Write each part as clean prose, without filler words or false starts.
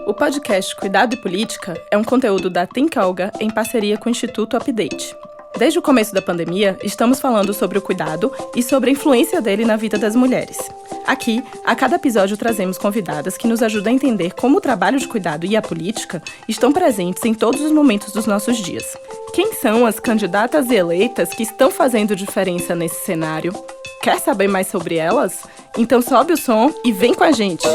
O podcast Cuidado e Política é um conteúdo da Think Olga em parceria com o Instituto Update. Desde o começo da pandemia, estamos falando sobre o cuidado e sobre a influência dele na vida das mulheres. Aqui, a cada episódio trazemos convidadas que nos ajudam a entender como o trabalho de cuidado e a política estão presentes em todos os momentos dos nossos dias. Quem são as candidatas e eleitas que estão fazendo diferença nesse cenário? Quer saber mais sobre elas? Então sobe o som e vem com a gente!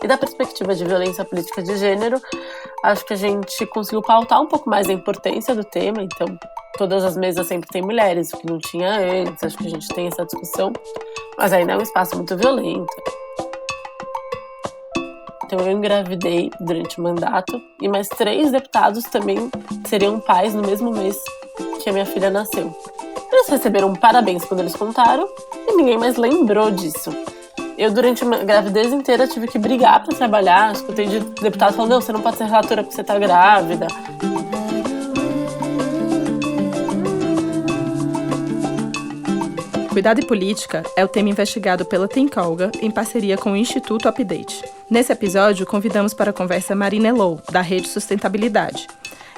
E da perspectiva de violência política de gênero, acho que a gente conseguiu pautar um pouco mais a importância do tema. Então, todas as mesas sempre tem mulheres, o que não tinha antes. Acho que a gente tem essa discussão, mas ainda é um espaço muito violento. Então, eu engravidei durante o mandato e mais 3 deputados também seriam pais no mesmo mês que a minha filha nasceu. Eles receberam parabéns quando eles contaram e ninguém mais lembrou disso. Eu, durante a gravidez inteira, tive que brigar para trabalhar. Escutei de deputado falando, não, você não pode ser relatora porque você tá grávida. Cuidado e Política é o tema investigado pela Think Olga em parceria com o Instituto Update. Nesse episódio, convidamos para a conversa Marina Elou, da Rede Sustentabilidade.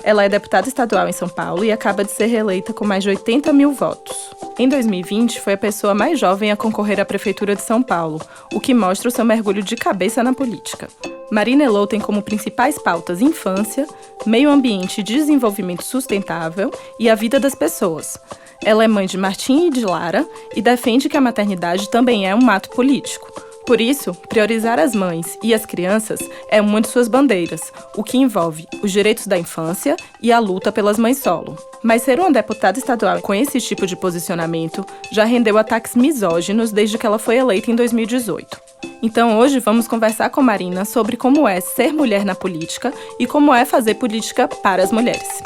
Ela é deputada estadual em São Paulo e acaba de ser reeleita com mais de 80 mil votos. Em 2020, foi a pessoa mais jovem a concorrer à Prefeitura de São Paulo, o que mostra o seu mergulho de cabeça na política. Marina Elou tem como principais pautas infância, meio ambiente e desenvolvimento sustentável e a vida das pessoas. Ela é mãe de Martim e de Lara e defende que a maternidade também é um ato político. Por isso, priorizar as mães e as crianças é uma de suas bandeiras, o que envolve os direitos da infância e a luta pelas mães solo. Mas ser uma deputada estadual com esse tipo de posicionamento já rendeu ataques misóginos desde que ela foi eleita em 2018. Então hoje vamos conversar com Marina sobre como é ser mulher na política e como é fazer política para as mulheres.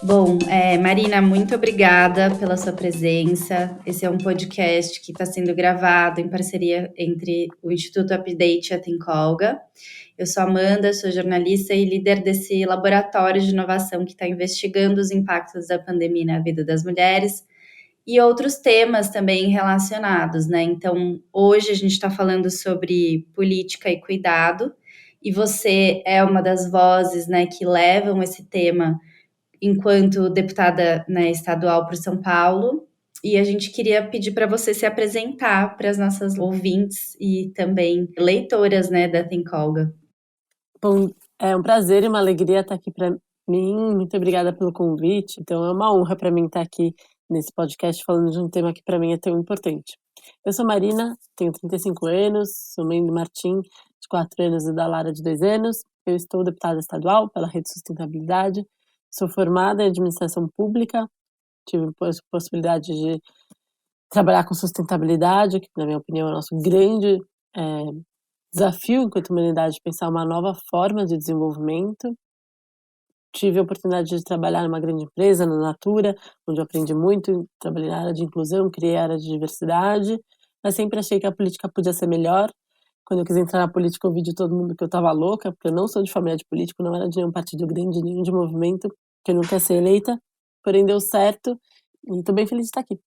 Bom, Marina, muito obrigada pela sua presença. Esse é um podcast que está sendo gravado em parceria entre o Instituto Update e a Think Olga. Eu sou Amanda, sou jornalista e líder desse laboratório de inovação que está investigando os impactos da pandemia na vida das mulheres e outros temas também relacionados, né? Então, hoje a gente está falando sobre política e cuidado, e você é uma das vozes, né, que levam esse tema enquanto deputada, né, estadual por São Paulo, e a gente queria pedir para você se apresentar para as nossas ouvintes e também leitoras, né, da Think Olga. Bom, é um prazer e uma alegria estar aqui para mim. Muito obrigada pelo convite. Então, é uma honra para mim estar aqui nesse podcast falando de um tema que para mim é tão importante. Eu sou Marina, tenho 35 anos, sou mãe do Martim, de 4 anos, e da Lara, de 2 anos. Eu estou deputada estadual pela Rede Sustentabilidade. Sou formada em administração pública, tive a possibilidade de trabalhar com sustentabilidade, que, na minha opinião, é o nosso grande desafio enquanto humanidade, pensar uma nova forma de desenvolvimento. Tive a oportunidade de trabalhar numa grande empresa, na Natura, onde eu aprendi muito, trabalhei na área de inclusão, criei a área de diversidade, mas sempre achei que a política podia ser melhor. Quando eu quis entrar na política, eu vi de todo mundo que eu estava louca, porque eu não sou de família de político, não era de nenhum partido grande, nenhum de movimento, que eu não quero ser eleita, porém deu certo e estou bem feliz de estar aqui.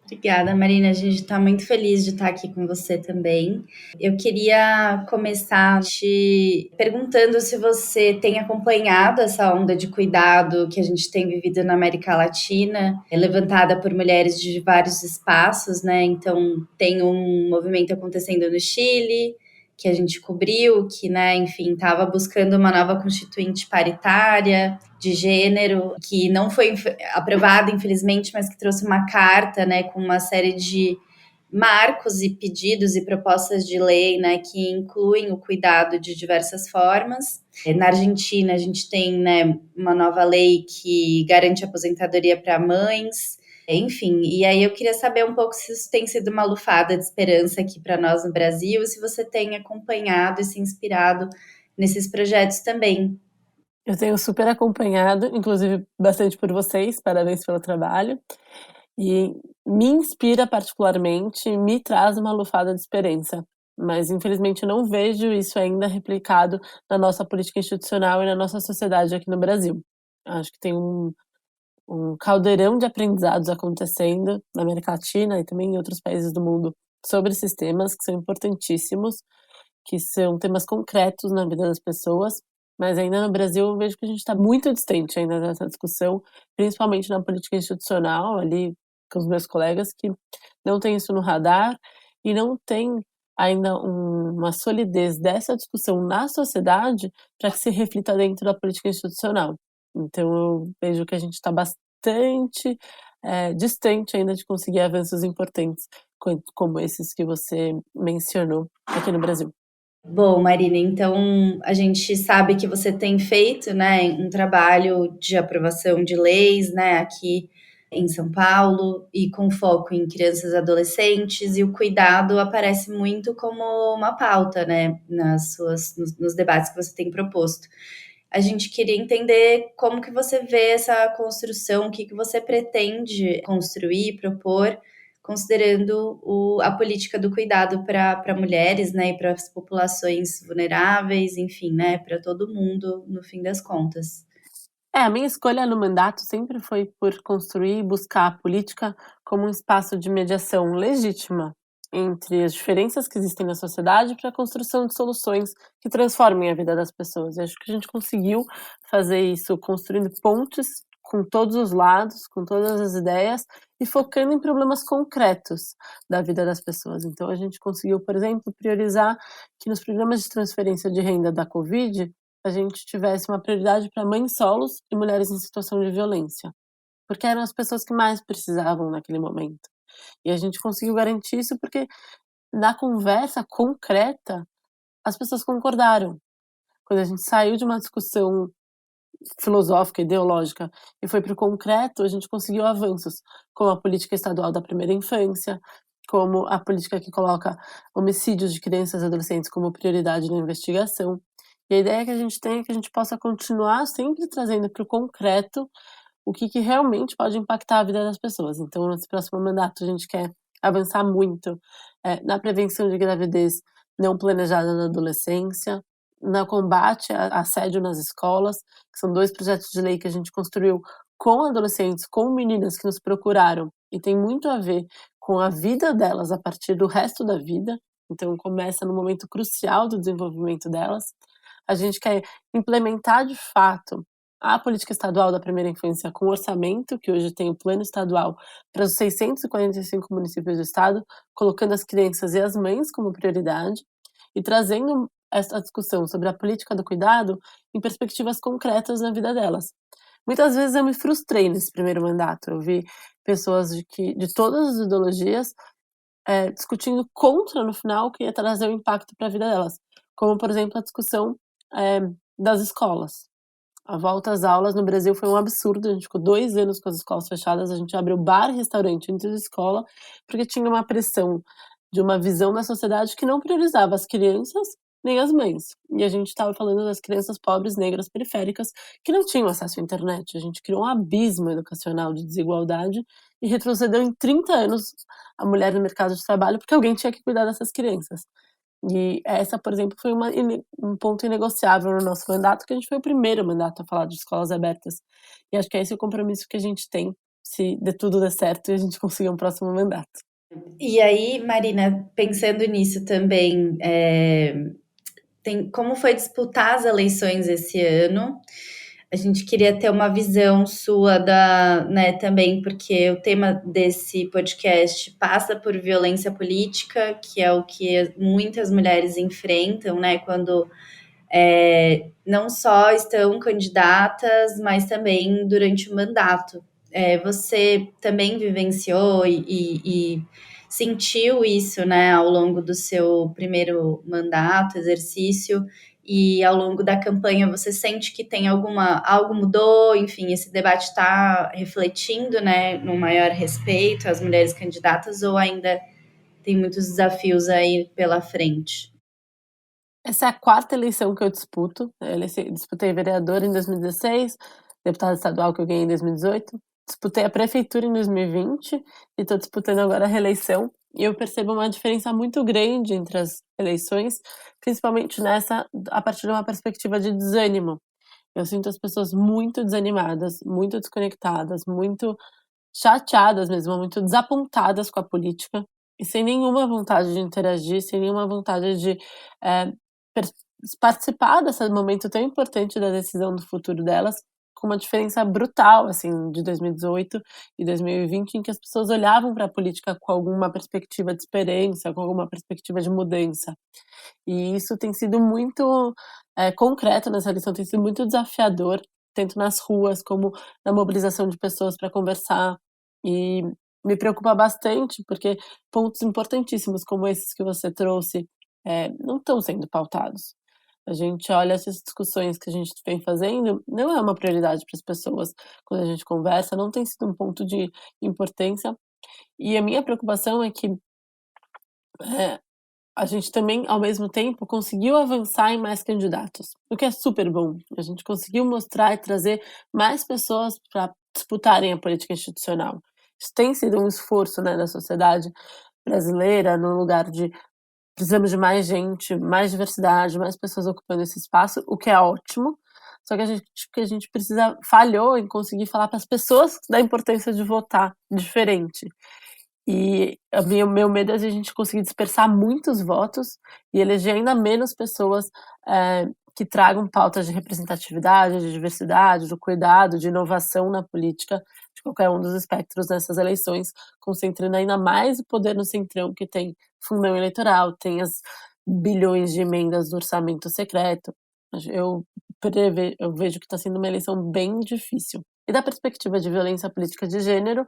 Obrigada, Marina. A gente está muito feliz de estar aqui com você também. Eu queria começar te perguntando se você tem acompanhado essa onda de cuidado que a gente tem vivido na América Latina, levantada por mulheres de vários espaços, né? Então, tem um movimento acontecendo no Chile, que a gente cobriu, que, né, enfim, estava buscando uma nova constituinte paritária de gênero, que não foi aprovada, infelizmente, mas que trouxe uma carta, né, com uma série de marcos e pedidos e propostas de lei, né, que incluem o cuidado de diversas formas. Na Argentina, a gente tem, né, uma nova lei que garante aposentadoria para mães. Enfim, e aí eu queria saber um pouco se isso tem sido uma lufada de esperança aqui para nós no Brasil, e se você tem acompanhado e se inspirado nesses projetos também. Eu tenho super acompanhado, inclusive bastante por vocês, parabéns pelo trabalho. E me inspira particularmente, me traz uma lufada de esperança. Mas, infelizmente, eu não vejo isso ainda replicado na nossa política institucional e na nossa sociedade aqui no Brasil. Acho que tem um caldeirão de aprendizados acontecendo na América Latina e também em outros países do mundo sobre esses temas que são importantíssimos, que são temas concretos na vida das pessoas, mas ainda no Brasil eu vejo que a gente está muito distante ainda dessa discussão, principalmente na política institucional, ali com os meus colegas que não tem isso no radar e não tem ainda uma solidez dessa discussão na sociedade para que se reflita dentro da política institucional. Então eu vejo que a gente está bastante distante ainda de conseguir avanços importantes como esses que você mencionou aqui no Brasil. Bom, Marina, então a gente sabe que você tem feito, né, um trabalho de aprovação de leis, né, aqui em São Paulo e com foco em crianças e adolescentes, e o cuidado aparece muito como uma pauta, né, nos debates que você tem proposto. A gente queria entender como que você vê essa construção, o que você pretende construir, propor, considerando a política do cuidado para mulheres, né, e para as populações vulneráveis, enfim, né, para todo mundo, no fim das contas. A minha escolha no mandato sempre foi por construir e buscar a política como um espaço de mediação legítima entre as diferenças que existem na sociedade para a construção de soluções que transformem a vida das pessoas. E acho que a gente conseguiu fazer isso construindo pontes com todos os lados, com todas as ideias e focando em problemas concretos da vida das pessoas. Então a gente conseguiu, por exemplo, priorizar que nos programas de transferência de renda da Covid a gente tivesse uma prioridade para mães solos e mulheres em situação de violência, porque eram as pessoas que mais precisavam naquele momento. E a gente conseguiu garantir isso porque na conversa concreta as pessoas concordaram. Quando a gente saiu de uma discussão filosófica, ideológica e foi para o concreto, a gente conseguiu avanços, como a política estadual da primeira infância, como a política que coloca homicídios de crianças e adolescentes como prioridade na investigação. E a ideia que a gente tem é que a gente possa continuar sempre trazendo para o concreto o que realmente pode impactar a vida das pessoas. Então, nesse próximo mandato, a gente quer avançar muito na prevenção de gravidez não planejada na adolescência, no combate a assédio nas escolas, que são 2 projetos de lei que a gente construiu com adolescentes, com meninas que nos procuraram, e tem muito a ver com a vida delas a partir do resto da vida, então começa no momento crucial do desenvolvimento delas. A gente quer implementar de fato a política estadual da primeira infância com orçamento, que hoje tem o plano estadual para os 645 municípios do estado, colocando as crianças e as mães como prioridade e trazendo essa discussão sobre a política do cuidado em perspectivas concretas na vida delas. Muitas vezes eu me frustrei nesse primeiro mandato. Eu vi pessoas de todas as ideologias discutindo contra, no final, o que ia trazer um impacto para a vida delas. Como, por exemplo, a discussão das escolas. A volta às aulas no Brasil foi um absurdo. A gente ficou 2 anos com as escolas fechadas. A gente abriu bar e restaurante dentro da escola porque tinha uma pressão de uma visão da sociedade que não priorizava as crianças nem as mães. E a gente estava falando das crianças pobres, negras, periféricas, que não tinham acesso à internet. A gente criou um abismo educacional de desigualdade e retrocedeu em 30 anos a mulher no mercado de trabalho porque alguém tinha que cuidar dessas crianças. E essa, por exemplo, foi um ponto inegociável no nosso mandato, que a gente foi o primeiro mandato a falar de escolas abertas. E acho que é esse o compromisso que a gente tem, se de tudo der certo e a gente conseguir um próximo mandato. E aí, Marina, pensando nisso também, como foi disputar as eleições esse ano? A gente queria ter uma visão sua né, também, porque o tema desse podcast passa por violência política, que é o que muitas mulheres enfrentam, né, quando não só estão candidatas, mas também durante o mandato. Você também vivenciou e sentiu isso, né, ao longo do seu primeiro mandato, exercício, e ao longo da campanha você sente que tem algo mudou, enfim, esse debate está refletindo, né, no maior respeito às mulheres candidatas ou ainda tem muitos desafios aí pela frente? Essa é a 4ª eleição que eu disputo. Disputei vereador em 2016, deputada estadual que eu ganhei em 2018, disputei a prefeitura em 2020 e estou disputando agora a reeleição. E eu percebo uma diferença muito grande entre as eleições, principalmente a partir de uma perspectiva de desânimo. Eu sinto as pessoas muito desanimadas, muito desconectadas, muito chateadas mesmo, muito desapontadas com a política e sem nenhuma vontade de interagir, sem nenhuma vontade de eh, participar desse momento tão importante da decisão do futuro delas, com uma diferença brutal, assim, de 2018 e 2020, em que as pessoas olhavam para a política com alguma perspectiva de esperança, com alguma perspectiva de mudança. E isso tem sido muito concreto nessa eleição, tem sido muito desafiador, tanto nas ruas como na mobilização de pessoas para conversar. E me preocupa bastante, porque pontos importantíssimos como esses que você trouxe não estão sendo pautados. A gente olha essas discussões que a gente vem fazendo, não é uma prioridade para as pessoas quando a gente conversa, não tem sido um ponto de importância. E a minha preocupação é que a gente também, ao mesmo tempo, conseguiu avançar em mais candidatos, o que é super bom. A gente conseguiu mostrar e trazer mais pessoas para disputarem a política institucional. Isso tem sido um esforço, né, da sociedade brasileira, no lugar de precisamos de mais gente, mais diversidade, mais pessoas ocupando esse espaço, o que é ótimo. Só que a gente falhou em conseguir falar para as pessoas da importância de votar diferente. E o meu medo é de a gente conseguir dispersar muitos votos e eleger ainda menos pessoas que tragam pautas de representatividade, de diversidade, de cuidado, de inovação na política, de qualquer um dos espectros nessas eleições, concentrando ainda mais o poder no centrão, que tem fundão eleitoral, tem as bilhões de emendas do orçamento secreto. Eu vejo que está sendo uma eleição bem difícil. E da perspectiva de violência política de gênero,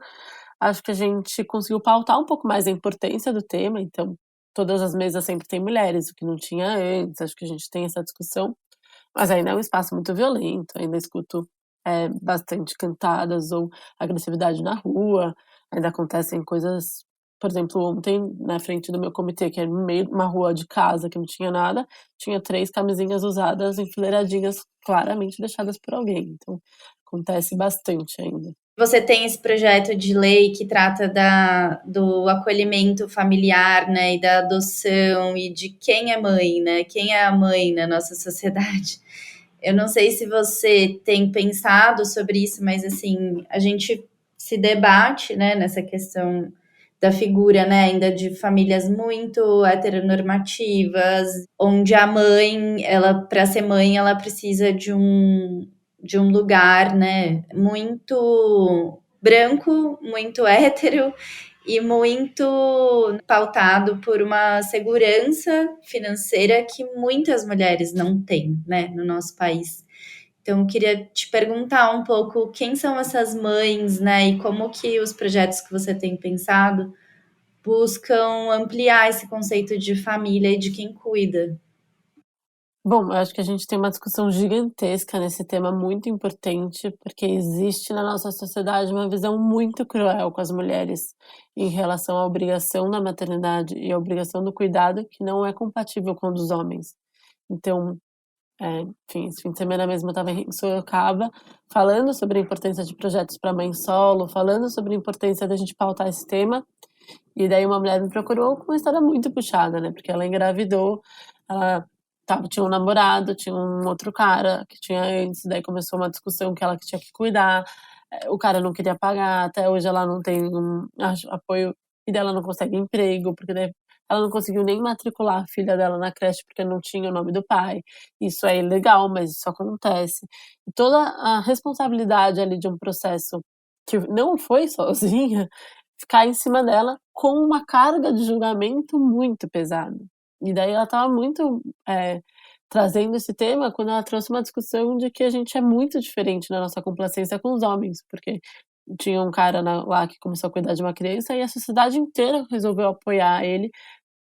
acho que a gente conseguiu pautar um pouco mais a importância do tema, então todas as mesas sempre tem mulheres, o que não tinha antes, acho que a gente tem essa discussão, mas ainda é um espaço muito violento, ainda escuto bastante cantadas ou agressividade na rua, ainda acontecem coisas, por exemplo, ontem, na frente do meu comitê, que era no meio de uma rua de casa que não tinha nada, tinha 3 camisinhas usadas enfileiradinhas, claramente deixadas por alguém, então acontece bastante ainda. Você tem esse projeto de lei que trata do acolhimento familiar, né, e da adoção e de quem é mãe, né? Quem é a mãe na nossa sociedade? Eu não sei se você tem pensado sobre isso, mas assim, a gente se debate, né, nessa questão da figura, né, ainda de famílias muito heteronormativas, onde a mãe, ela para ser mãe, ela precisa de um lugar, né, muito branco, muito hétero e muito pautado por uma segurança financeira que muitas mulheres não têm, né, no nosso país. Então, eu queria te perguntar um pouco quem são essas mães, né, e como que os projetos que você tem pensado buscam ampliar esse conceito de família e de quem cuida. Bom, eu acho que a gente tem uma discussão gigantesca nesse tema muito importante, porque existe na nossa sociedade uma visão muito cruel com as mulheres em relação à obrigação da maternidade e à obrigação do cuidado, que não é compatível com a dos homens. Então, enfim, esse fim de semana mesmo eu estava em Sorocaba falando sobre a importância de projetos para mãe solo, falando sobre a importância da gente pautar esse tema, e daí uma mulher me procurou com uma história muito puxada, né, porque ela engravidou, ela tinha um namorado, tinha um outro cara que tinha antes, daí começou uma discussão que ela que tinha que cuidar, o cara não queria pagar, até hoje ela não tem apoio, e daí ela não consegue emprego, porque daí ela não conseguiu nem matricular a filha dela na creche porque não tinha o nome do pai. Isso é ilegal, mas isso acontece. E toda a responsabilidade ali de um processo que não foi sozinha, ficar em cima dela com uma carga de julgamento muito pesada. E daí ela estava muito trazendo esse tema quando ela trouxe uma discussão de que a gente é muito diferente na nossa complacência com os homens, porque tinha um cara lá que começou a cuidar de uma criança e a sociedade inteira resolveu apoiar ele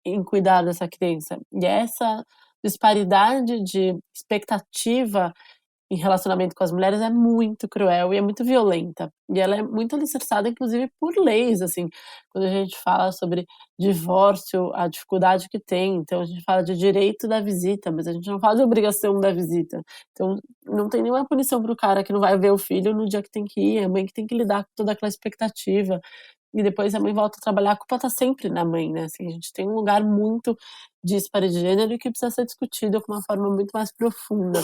em cuidar dessa criança. E essa disparidade de expectativa em relacionamento com as mulheres é muito cruel e é muito violenta. E ela é muito alicerçada, inclusive, por leis, assim. Quando a gente fala sobre divórcio, a dificuldade que tem. Então, a gente fala de direito da visita, mas a gente não fala de obrigação da visita. Então, não tem nenhuma punição para o cara que não vai ver o filho no dia que tem que ir. É a mãe que tem que lidar com toda aquela expectativa. E depois a mãe volta a trabalhar, a culpa tá sempre na mãe, né? Assim, a gente tem um lugar muito disparo de gênero e que precisa ser discutido com uma forma muito mais profunda,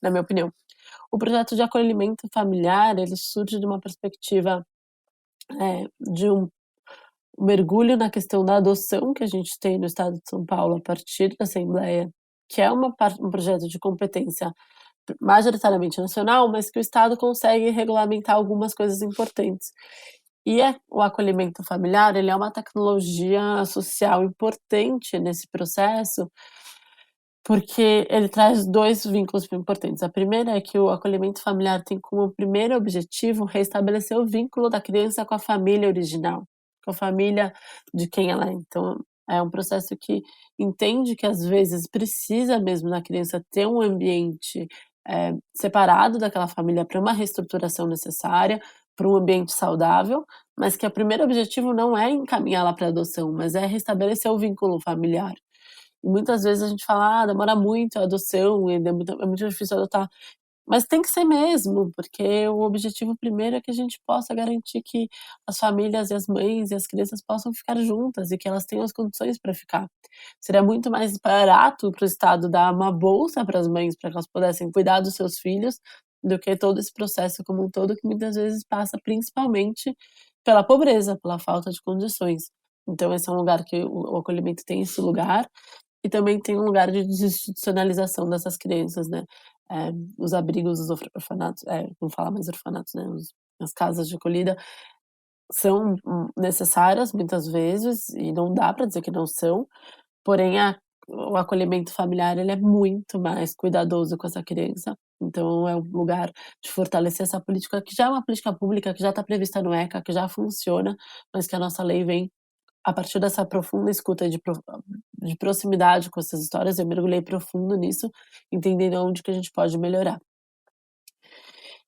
na minha opinião. O projeto de acolhimento familiar, ele surge de uma perspectiva de um mergulho na questão da adoção que a gente tem no estado de São Paulo a partir da Assembleia, que é um projeto de competência majoritariamente nacional, mas que o Estado consegue regulamentar algumas coisas importantes. E o acolhimento familiar, ele é uma tecnologia social importante nesse processo, porque ele traz 2 vínculos importantes. A primeira é que o acolhimento familiar tem como primeiro objetivo restabelecer o vínculo da criança com a família original, com a família de quem ela é. Então, é um processo que entende que, às vezes, precisa mesmo da criança ter um ambiente separado daquela família para uma reestruturação necessária, para um ambiente saudável, mas que o primeiro objetivo não é encaminhá-la para adoção, mas é restabelecer o vínculo familiar. E muitas vezes a gente fala, demora muito a adoção, é muito difícil adotar. Mas tem que ser mesmo, porque o objetivo primeiro é que a gente possa garantir que as famílias e as mães e as crianças possam ficar juntas e que elas tenham as condições para ficar. Seria muito mais barato para o Estado dar uma bolsa para as mães para que elas pudessem cuidar dos seus filhos do que todo esse processo como um todo, que muitas vezes passa principalmente pela pobreza, pela falta de condições. Então esse é um lugar que o acolhimento tem esse lugar, e também tem um lugar de desinstitucionalização dessas crianças, né? Os abrigos, os orfanatos, não falar mais orfanatos, né? As casas de acolhida são necessárias muitas vezes, e não dá para dizer que não são, porém o acolhimento familiar, ele é muito mais cuidadoso com essa criança. Então é um lugar de fortalecer essa política, que já é uma política pública, que já está prevista no ECA, que já funciona, mas que a nossa lei vem a partir dessa profunda escuta de proximidade com essas histórias. Eu mergulhei profundo nisso, entendendo onde que a gente pode melhorar.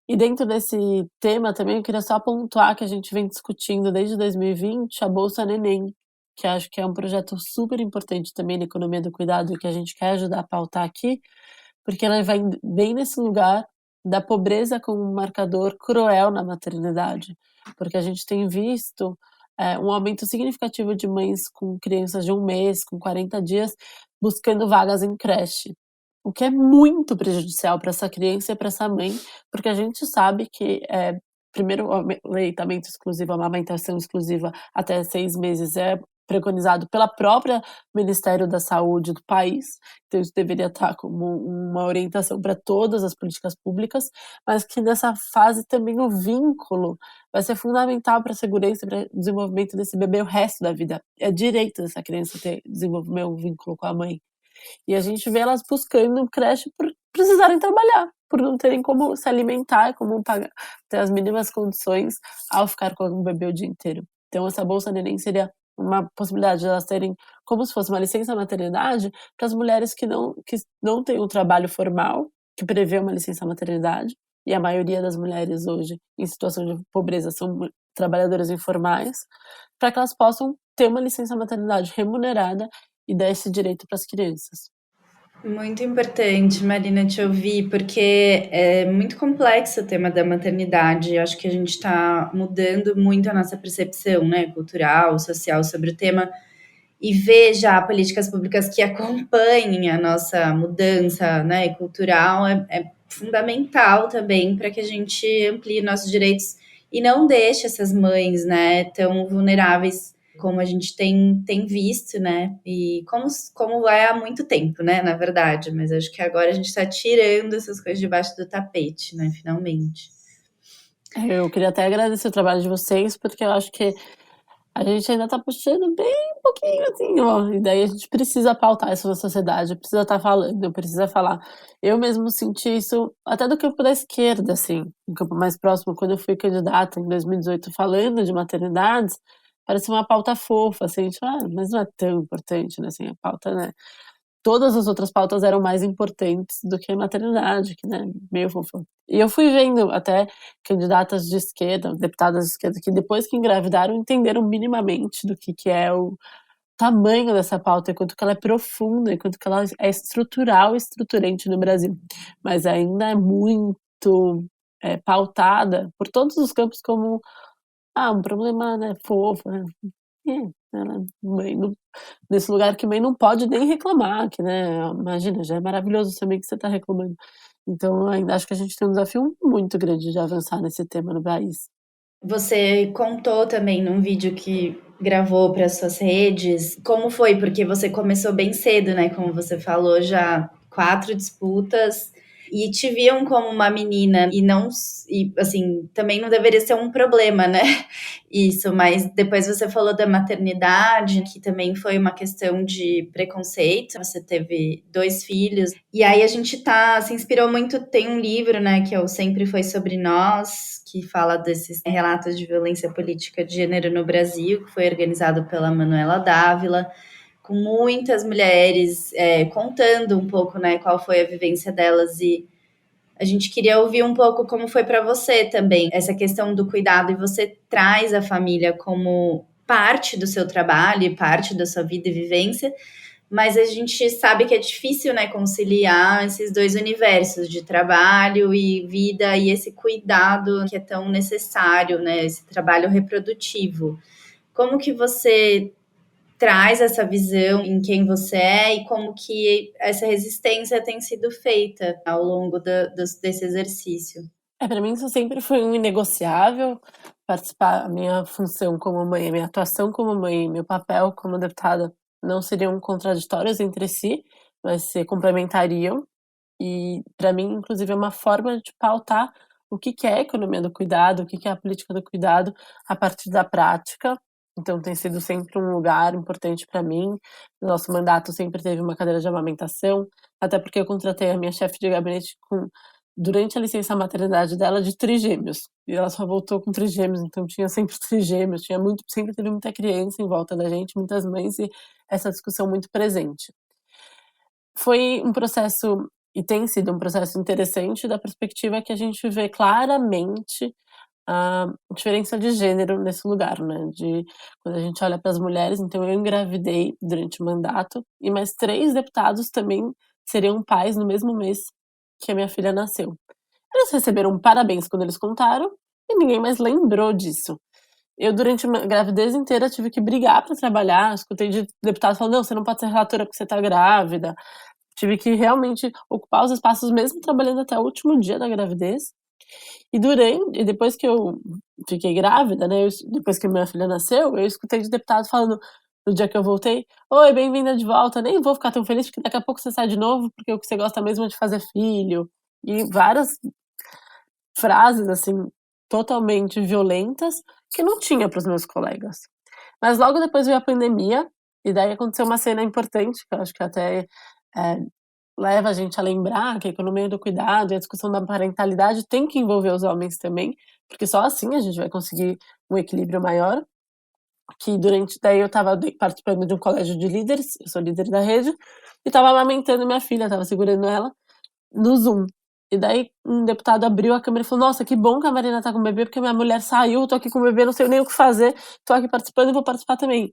E dentro desse tema também eu queria só pontuar que a gente vem discutindo desde 2020 a Bolsa Neném, que acho que é um projeto super importante também na economia do cuidado e que a gente quer ajudar a pautar aqui, porque ela vai bem nesse lugar da pobreza como um marcador cruel na maternidade, porque a gente tem visto um aumento significativo de mães com crianças de 1 mês, com 40 dias, buscando vagas em creche. O que é muito prejudicial para essa criança e para essa mãe, porque a gente sabe que, primeiro, o aleitamento exclusivo, a amamentação exclusiva até 6 meses é preconizado pela própria Ministério da Saúde do país, então isso deveria estar como uma orientação para todas as políticas públicas, mas que nessa fase também o vínculo vai ser fundamental para a segurança e para o desenvolvimento desse bebê o resto da vida. É direito dessa criança desenvolver um vínculo com a mãe. E a gente vê elas buscando creche por precisarem trabalhar, por não terem como se alimentar, como ter as mínimas condições ao ficar com o bebê o dia inteiro. Então essa Bolsa Neném seria uma possibilidade de elas terem como se fosse uma licença maternidade para as mulheres que não têm um trabalho formal, que prevê uma licença maternidade, e a maioria das mulheres hoje em situação de pobreza são trabalhadoras informais, para que elas possam ter uma licença maternidade remunerada e dar esse direito para as crianças. Muito importante, Marina, te ouvir, porque é muito complexo o tema da maternidade. Eu acho que a gente está mudando muito a nossa percepção, né, cultural, social sobre o tema, e ver já políticas públicas que acompanhem a nossa mudança, né, cultural é fundamental também para que a gente amplie nossos direitos e não deixe essas mães, né, tão vulneráveis como a gente tem visto, né? E como é há muito tempo, né? Na verdade, mas acho que agora a gente está tirando essas coisas debaixo do tapete, né? Finalmente. Eu queria até agradecer o trabalho de vocês, porque eu acho que a gente ainda está puxando bem um pouquinho, assim, ó. E daí a gente precisa pautar isso na sociedade, precisa estar falando, precisa falar. Eu mesmo senti isso até do campo da esquerda, assim, no campo mais próximo, quando eu fui candidata em 2018 falando de maternidades. Parece uma pauta fofa, assim, a gente fala, mas não é tão importante, né, assim, a pauta, né, todas as outras pautas eram mais importantes do que a maternidade, que, né, meio fofa. E eu fui vendo até candidatas de esquerda, deputadas de esquerda, que depois que engravidaram entenderam minimamente do que é o tamanho dessa pauta, e quanto que ela é profunda, e quanto que ela é estrutural e estruturante no Brasil. Mas ainda é muito pautada por todos os campos como um problema, né, fofo, né? Mãe nesse lugar que mãe não pode nem reclamar, que, né, imagina, já é maravilhoso saber que você está reclamando. Então, ainda acho que a gente tem um desafio muito grande de avançar nesse tema no país. Você contou também num vídeo que gravou para suas redes como foi, porque você começou bem cedo, né? Como você falou, já 4 disputas e te viam como uma menina e não, e assim, também não deveria ser um problema, né? Isso, mas depois você falou da maternidade, que também foi uma questão de preconceito. Você teve 2 filhos. E aí a gente se inspirou muito, tem um livro, né, que é o Sempre Foi Sobre Nós, que fala desses relatos de violência política de gênero no Brasil, que foi organizado pela Manuela Dávila, com muitas mulheres contando um pouco, né, qual foi a vivência delas, e a gente queria ouvir um pouco como foi para você também, essa questão do cuidado, e você traz a família como parte do seu trabalho, parte da sua vida e vivência, mas a gente sabe que é difícil, né, conciliar esses 2 universos de trabalho e vida e esse cuidado que é tão necessário, né, esse trabalho reprodutivo. Como que você traz essa visão em quem você é e como que essa resistência tem sido feita ao longo desse exercício? Para mim isso sempre foi um inegociável, participar, a minha função como mãe, a minha atuação como mãe, meu papel como deputada não seriam contraditórios entre si, mas se complementariam. E para mim, inclusive, é uma forma de pautar o que é a economia do cuidado, o que é a política do cuidado a partir da prática. Então tem sido sempre um lugar importante para mim. No nosso mandato sempre teve uma cadeira de amamentação, até porque eu contratei a minha chefe de gabinete durante a licença maternidade dela de trigêmeos. E ela só voltou com trigêmeos, então tinha sempre trigêmeos, sempre teve muita criança em volta da gente, muitas mães, e essa discussão muito presente. Foi um processo, e tem sido um processo interessante, da perspectiva que a gente vê claramente a diferença de gênero nesse lugar, né? Quando a gente olha para as mulheres, então eu engravidei durante o mandato, e mais 3 deputados também seriam pais no mesmo mês que a minha filha nasceu. Eles receberam parabéns quando eles contaram, e ninguém mais lembrou disso. Eu, durante a gravidez inteira, tive que brigar para trabalhar. Escutei de deputados falando: não, você não pode ser relatora porque você está grávida. Tive que realmente ocupar os espaços, mesmo trabalhando até o último dia da gravidez. E depois que eu fiquei grávida, né, depois que minha filha nasceu, eu escutei de deputados falando, no dia que eu voltei: oi, bem-vinda de volta, nem vou ficar tão feliz porque daqui a pouco você sai de novo, porque o que você gosta mesmo é de fazer filho. E várias frases, assim, totalmente violentas, que não tinha para os meus colegas. Mas logo depois veio a pandemia, e daí aconteceu uma cena importante, que eu acho que até leva a gente a lembrar que a economia do cuidado e a discussão da parentalidade tem que envolver os homens também, porque só assim a gente vai conseguir um equilíbrio maior. Daí eu estava participando de um colégio de líderes, eu sou líder da rede, e estava amamentando minha filha, estava segurando ela no Zoom. E daí um deputado abriu a câmera e falou: nossa, que bom que a Marina tá com o bebê, porque minha mulher saiu, tô aqui com o bebê, não sei nem o que fazer, tô aqui participando e vou participar também.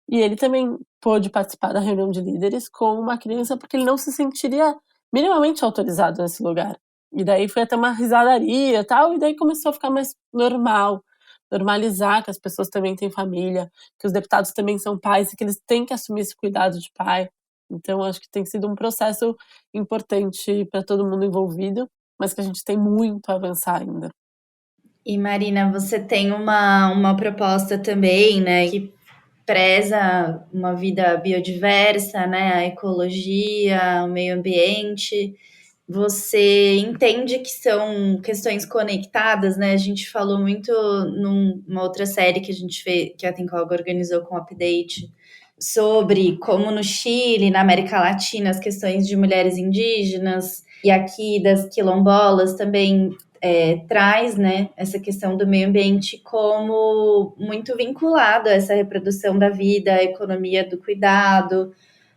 E ele também pôde participar da reunião de líderes com uma criança, porque ele não se sentiria minimamente autorizado nesse lugar. E daí foi até uma risadaria e tal, e daí começou a ficar mais normal, normalizar que as pessoas também têm família, que os deputados também são pais e que eles têm que assumir esse cuidado de pai. Então, acho que tem sido um processo importante para todo mundo envolvido, mas que a gente tem muito a avançar ainda. E Marina, você tem uma proposta também, né, que preza uma vida biodiversa, né, a ecologia, o meio ambiente. Você entende que são questões conectadas, né? A gente falou muito numa outra série que a gente fez, que a Tencolga organizou com o Update, sobre como no Chile, na América Latina, as questões de mulheres indígenas e aqui das quilombolas também traz, né, essa questão do meio ambiente como muito vinculado a essa reprodução da vida, a economia do cuidado.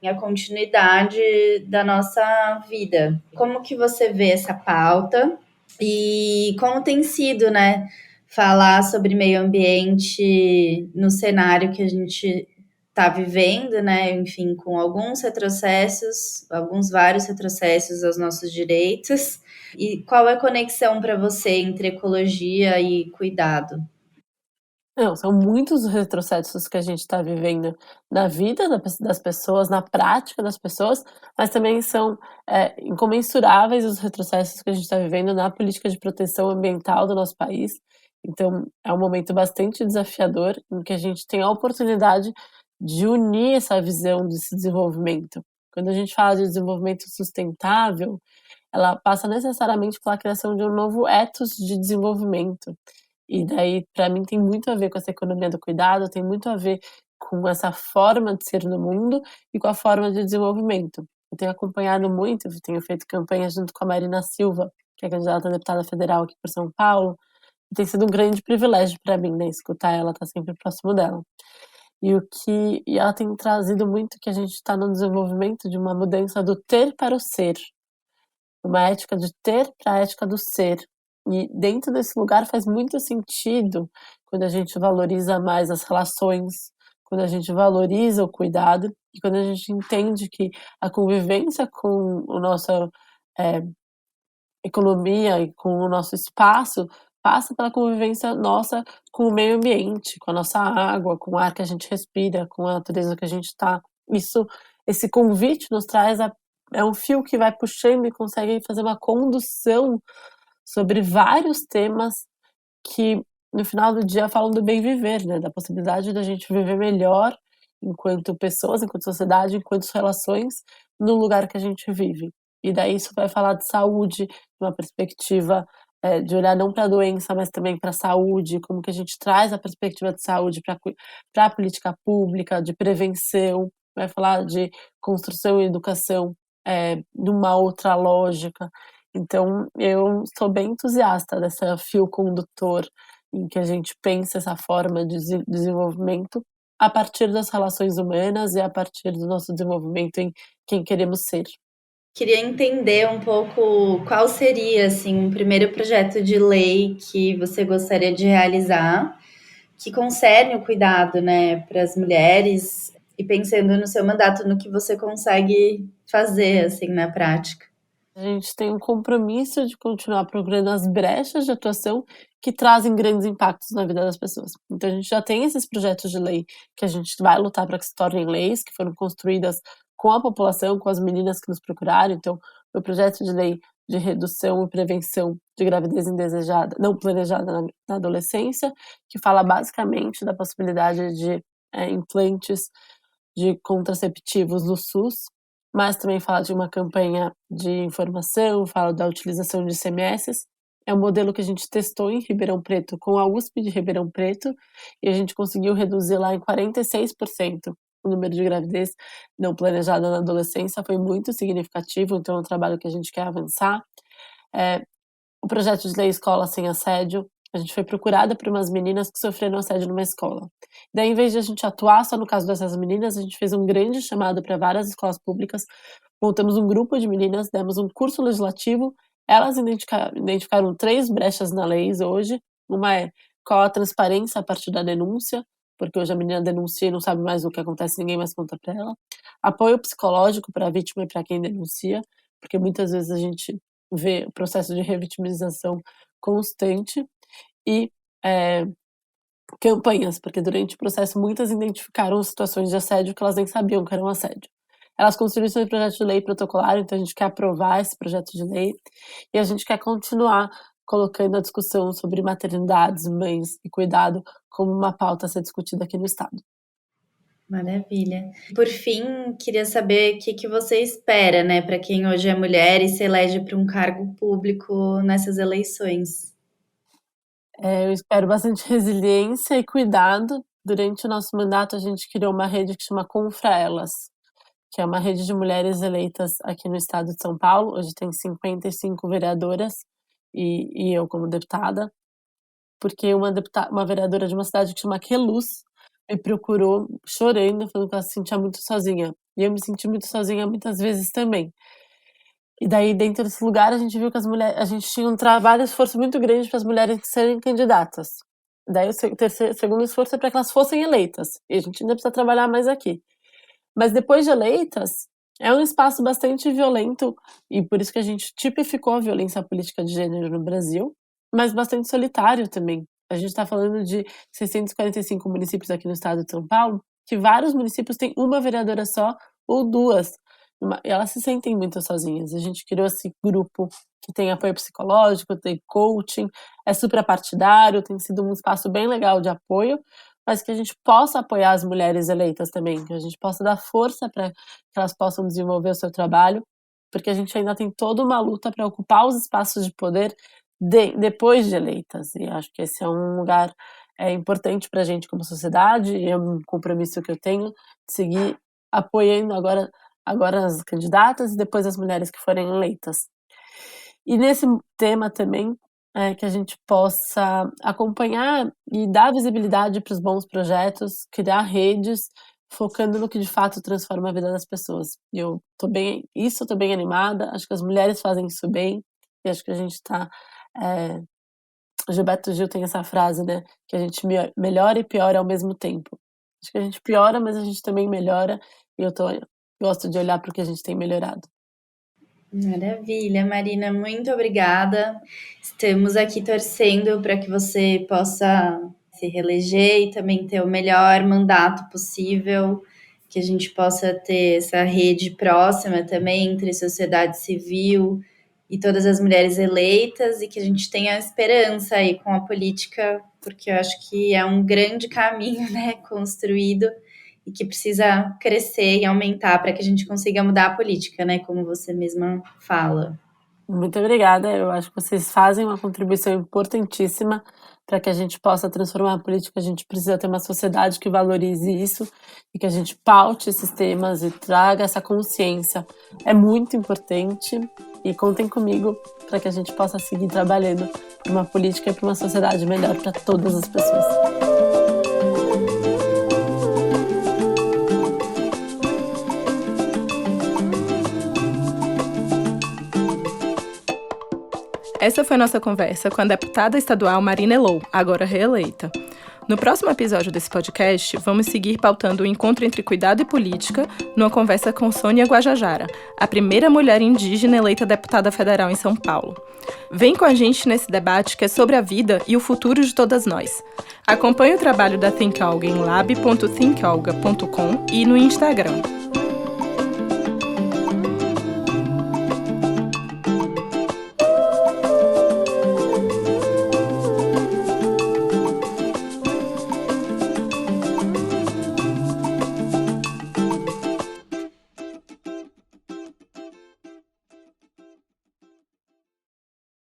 a continuidade da nossa vida. Como que você vê essa pauta e como tem sido, né, falar sobre meio ambiente no cenário que a gente está vivendo, né, enfim, com alguns retrocessos, vários retrocessos aos nossos direitos. E qual é a conexão para você entre ecologia e cuidado? Não, são muitos os retrocessos que a gente está vivendo na vida das pessoas, na prática das pessoas, mas também são incomensuráveis os retrocessos que a gente está vivendo na política de proteção ambiental do nosso país. Então, é um momento bastante desafiador em que a gente tem a oportunidade de unir essa visão desse desenvolvimento. Quando a gente fala de desenvolvimento sustentável, ela passa necessariamente pela criação de um novo ethos de desenvolvimento. E daí, para mim, tem muito a ver com essa economia do cuidado, tem muito a ver com essa forma de ser no mundo e com a forma de desenvolvimento. Eu tenho acompanhado muito, tenho feito campanha junto com a Marina Silva, que é candidata a deputada federal aqui por São Paulo, e tem sido um grande privilégio para mim, né, escutar ela, estar sempre próximo dela. E ela tem trazido muito que a gente está no desenvolvimento de uma mudança do ter para o ser, uma ética de ter para a ética do ser. E dentro desse lugar faz muito sentido quando a gente valoriza mais as relações, quando a gente valoriza o cuidado e quando a gente entende que a convivência com a nossa economia e com o nosso espaço passa pela convivência nossa com o meio ambiente, com a nossa água, com o ar que a gente respira, com a natureza que a gente está. Esse convite nos traz é um fio que vai puxando e consegue fazer uma condução sobre vários temas que, no final do dia, falam do bem viver, né? Da possibilidade da gente viver melhor enquanto pessoas, enquanto sociedade, enquanto relações, no lugar que a gente vive. E daí isso vai falar de saúde, de uma perspectiva de olhar não para a doença, mas também para a saúde, como que a gente traz a perspectiva de saúde para a política pública, de prevenção, vai falar de construção e educação numa outra lógica. Então, eu sou bem entusiasta dessa fio condutor em que a gente pensa essa forma de desenvolvimento a partir das relações humanas e a partir do nosso desenvolvimento em quem queremos ser. Queria entender um pouco qual seria, assim, um primeiro projeto de lei que você gostaria de realizar, que concerne o cuidado, né, para as mulheres, e pensando no seu mandato, no que você consegue fazer, assim, na prática. A gente tem um compromisso de continuar procurando as brechas de atuação que trazem grandes impactos na vida das pessoas. Então, a gente já tem esses projetos de lei que a gente vai lutar para que se tornem leis, que foram construídas com a população, com as meninas que nos procuraram. Então, o projeto de lei de redução e prevenção de gravidez indesejada, não planejada na adolescência, que fala basicamente da possibilidade de implantes de contraceptivos no SUS, mas também fala de uma campanha de informação, fala da utilização de ICMS. É um modelo que a gente testou em Ribeirão Preto com a USP de Ribeirão Preto e a gente conseguiu reduzir lá em 46% o número de gravidez não planejada na adolescência. Foi muito significativo, então é um trabalho que a gente quer avançar. O projeto de lei Escola Sem Assédio, a gente foi procurada por umas meninas que sofreram assédio numa escola. Daí, em vez de a gente atuar só no caso dessas meninas, a gente fez um grande chamado para várias escolas públicas, montamos um grupo de meninas, demos um curso legislativo, elas identificaram 3 brechas na lei hoje. Uma é qual a transparência a partir da denúncia, porque hoje a menina denuncia e não sabe mais o que acontece, ninguém mais conta para ela. Apoio psicológico para a vítima e para quem denuncia, porque muitas vezes a gente vê o processo de revitimização constante e campanhas, porque durante o processo muitas identificaram situações de assédio que elas nem sabiam que eram assédio. Elas construíram esse projeto de lei protocolar, então a gente quer aprovar esse projeto de lei e a gente quer continuar colocando a discussão sobre maternidades, mães e cuidado como uma pauta a ser discutida aqui no Estado. Maravilha. Por fim, queria saber o que você espera, né, para quem hoje é mulher e se elege para um cargo público nessas eleições. Eu espero bastante resiliência e cuidado. Durante o nosso mandato, a gente criou uma rede que chama Confraelas, que é uma rede de mulheres eleitas aqui no estado de São Paulo. Hoje tem 55 vereadoras e eu como deputada, porque uma vereadora de uma cidade que chama Queluz me procurou chorando, falando que ela se sentia muito sozinha. E eu me senti muito sozinha muitas vezes também. E daí, dentro desse lugar, a gente viu que a gente tinha um trabalho, esforço muito grande para as mulheres serem candidatas. Daí, o segundo esforço é para que elas fossem eleitas. E a gente ainda precisa trabalhar mais aqui. Mas depois de eleitas, é um espaço bastante violento, e por isso que a gente tipificou a violência política de gênero no Brasil, mas bastante solitário também. A gente está falando de 645 municípios aqui no estado de São Paulo, que vários municípios têm uma vereadora só ou duas. E elas se sentem muito sozinhas. A gente criou esse grupo que tem apoio psicológico, tem coaching, é suprapartidário, tem sido um espaço bem legal de apoio, mas que a gente possa apoiar as mulheres eleitas também, que a gente possa dar força para que elas possam desenvolver o seu trabalho, porque a gente ainda tem toda uma luta para ocupar os espaços de poder depois de eleitas. E acho que esse é um lugar importante para a gente como sociedade, e é um compromisso que eu tenho de seguir apoiando agora as candidatas e depois as mulheres que forem eleitas. E nesse tema também, que a gente possa acompanhar e dar visibilidade para os bons projetos, criar redes, focando no que de fato transforma a vida das pessoas. E eu tô bem animada, acho que as mulheres fazem isso bem, e acho que a gente está... O Gilberto Gil tem essa frase, né, que a gente melhora e piora ao mesmo tempo. Acho que a gente piora, mas a gente também melhora, e eu gosto de olhar para o que a gente tem melhorado. Maravilha, Marina, muito obrigada. Estamos aqui torcendo para que você possa se reeleger e também ter o melhor mandato possível, que a gente possa ter essa rede próxima também entre sociedade civil e todas as mulheres eleitas, e que a gente tenha esperança aí com a política, porque eu acho que é um grande caminho, né, construído, e que precisa crescer e aumentar para que a gente consiga mudar a política, né? Como você mesma fala. Muito obrigada. Eu acho que vocês fazem uma contribuição importantíssima para que a gente possa transformar a política. A gente precisa ter uma sociedade que valorize isso e que a gente paute esses temas e traga essa consciência. É muito importante, e contem comigo para que a gente possa seguir trabalhando por uma política e por uma sociedade melhor para todas as pessoas. Essa foi nossa conversa com a deputada estadual Marina Elou, agora reeleita. No próximo episódio desse podcast, vamos seguir pautando o encontro entre cuidado e política numa conversa com Sônia Guajajara, a primeira mulher indígena eleita deputada federal em São Paulo. Vem com a gente nesse debate que é sobre a vida e o futuro de todas nós. Acompanhe o trabalho da Think Alga em lab.thinkalga.com e no Instagram.